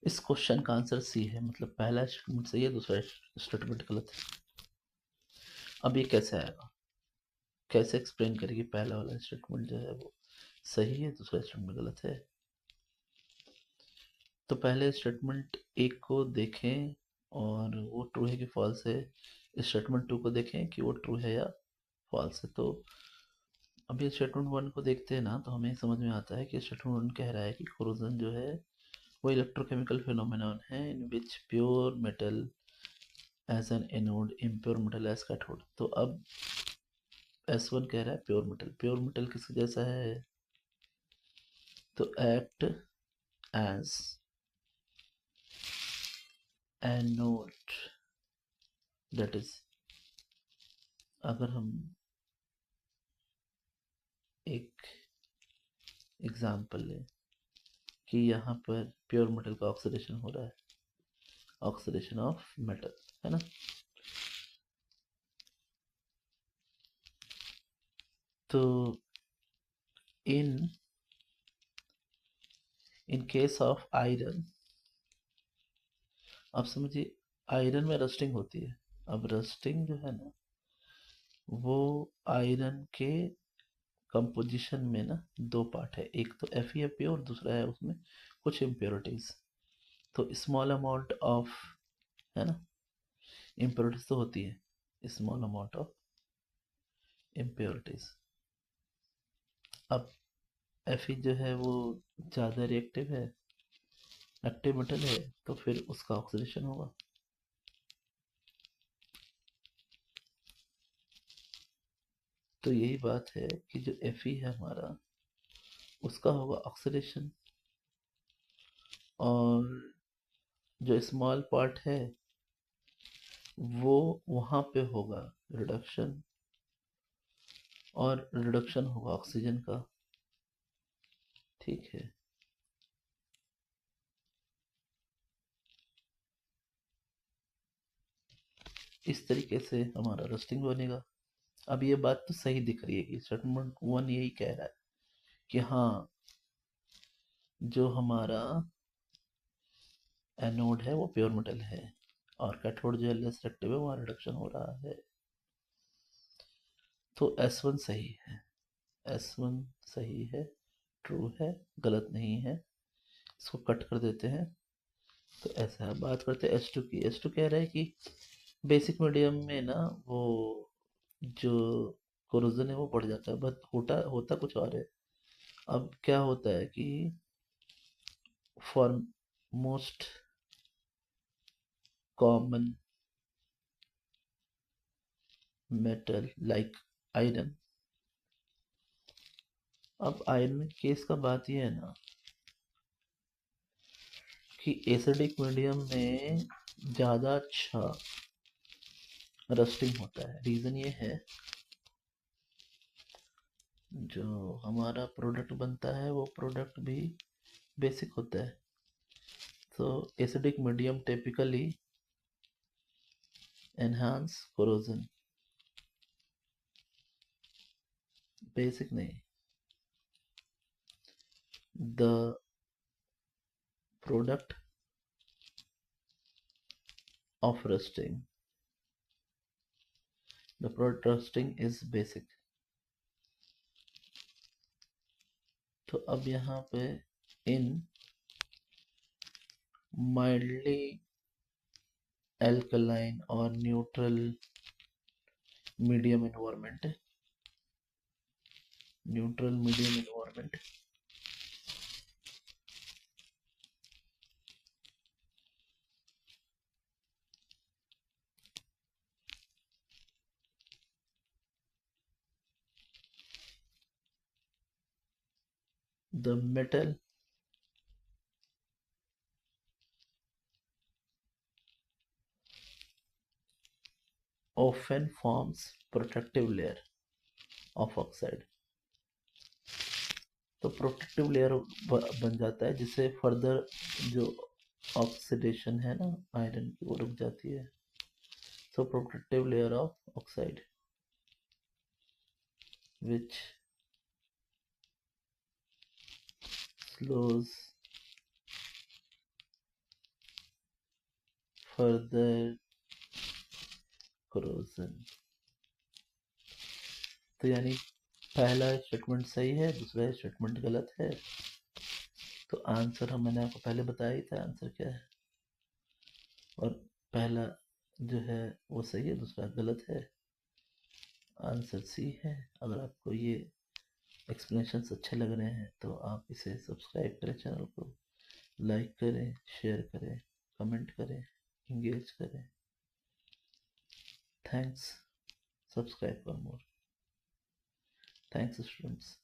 इस क्वेश्चन का answer C है, मतलब पहला स्टेटमेंट सही है, दूसरा स्टेटमेंट गलत है। अब ये कैसे आएगा, कैसे एक्सप्लेन करेगी पहला वाला स्टेटमेंट जो है वो सही है, दूसरा स्टेटमेंट गलत है। तो पहले स्टेटमेंट एक को देखें और वो ट्रू है कि फॉल्स है, स्टेटमेंट टू को देखें कि वो ट्रू है या फॉल्स है। तो अभी स्टेटमेंट वन को देखते हैं ना, तो हमें समझ में आता है कि स्टेटमेंट वन कह रहा है कि कोरोजन जो है वो इलेक्ट्रोकेमिकल फिनोमेनॉन है in which pure metal as an anode, impure metal as cathode. तो अब S1 कह रहा है प्योर मेटल, प्योर मेटल किसके जैसा है, तो act as anode, that is, अगर हम एक एग्जांपल लें कि यहाँ पर प्योर मेटल का ऑक्सीडेशन हो रहा है, ऑक्सीडेशन ऑफ मेटल, है ना। तो इन केस ऑफ आयरन, अब समझिए आयरन में रस्टिंग होती है। अब रस्टिंग जो है ना, वो आयरन के कंपोजिशन में ना दो पार्ट है, एक तो Fe प्योर, दूसरा है उसमें कुछ इम्प्योरिटीज। तो स्मॉल अमाउंट ऑफ, है ना, इम्प्योरिटीज तो होती है, स्मॉल अमाउंट ऑफ इम्प्योरिटीज। अब Fe जो है वो ज़्यादा रिएक्टिव है, एक्टिव मेटल है, तो फिर उसका ऑक्सीडेशन होगा। तो यही बात है कि जो Fe है हमारा, उसका होगा ऑक्सीडेशन, और जो स्मॉल पार्ट है वो वहाँ पे होगा रिडक्शन, और रिडक्शन होगा ऑक्सीजन का, ठीक है। इस तरीके से हमारा रोस्टिंग बनेगा। अब ये बात तो सही दिख रही है कि स्टेटमेंट वन यही कह रहा है कि हाँ, जो हमारा एनोड है वो प्योर मेटल है, और कैथोड जो है लेस रिएक्टिव है, वहाँ रिडक्शन हो रहा है। तो S1 सही है, S1 सही है, ट्रू है, गलत नहीं है। इसको कट कर देते हैं। तो ऐसा है, बात करते हैं H2 की। H2 कह रहा है कि बेसिक मीडियम में ना वो जो कोरोजन है वो बढ़ जाता है, बट होता होता कुछ और है। अब क्या होता है कि for most common metal like iron, अब आयरन केस का बात ये है ना कि एसिडिक मीडियम में ज़्यादा अच्छा रस्टिंग होता है। रीज़न ये है, जो हमारा प्रोडक्ट बनता है वो प्रोडक्ट भी बेसिक होता है। तो acidic medium typically enhance corrosion, basic नहीं, the product of rusting, the product rusting is basic. तो अब यहाँ पे इन माइल्डली एल्कलाइन और neutral medium environment, neutral medium environment, the metal often forms protective layer of oxide। तो protective layer बन जाता है, जिससे फर्दर जो ऑक्सीडेशन है ना आयरन की वो रुक जाती है। तो protective layer of oxide which slows further frozen। तो यानी पहला स्टेटमेंट सही है, दूसरा स्टेटमेंट गलत है। तो आंसर मैंने आपको पहले बताया ही था आंसर क्या है, और पहला जो है वो सही है, दूसरा गलत है। आंसर सी है। अगर आपको ये एक्सप्लेनेशंस अच्छे लग रहे हैं तो आप इसे सब्सक्राइब करें, चैनल को लाइक करें, शेयर करें, कमेंट करें, इंगेज करें। Thanks. Subscribe for more. Thanks students.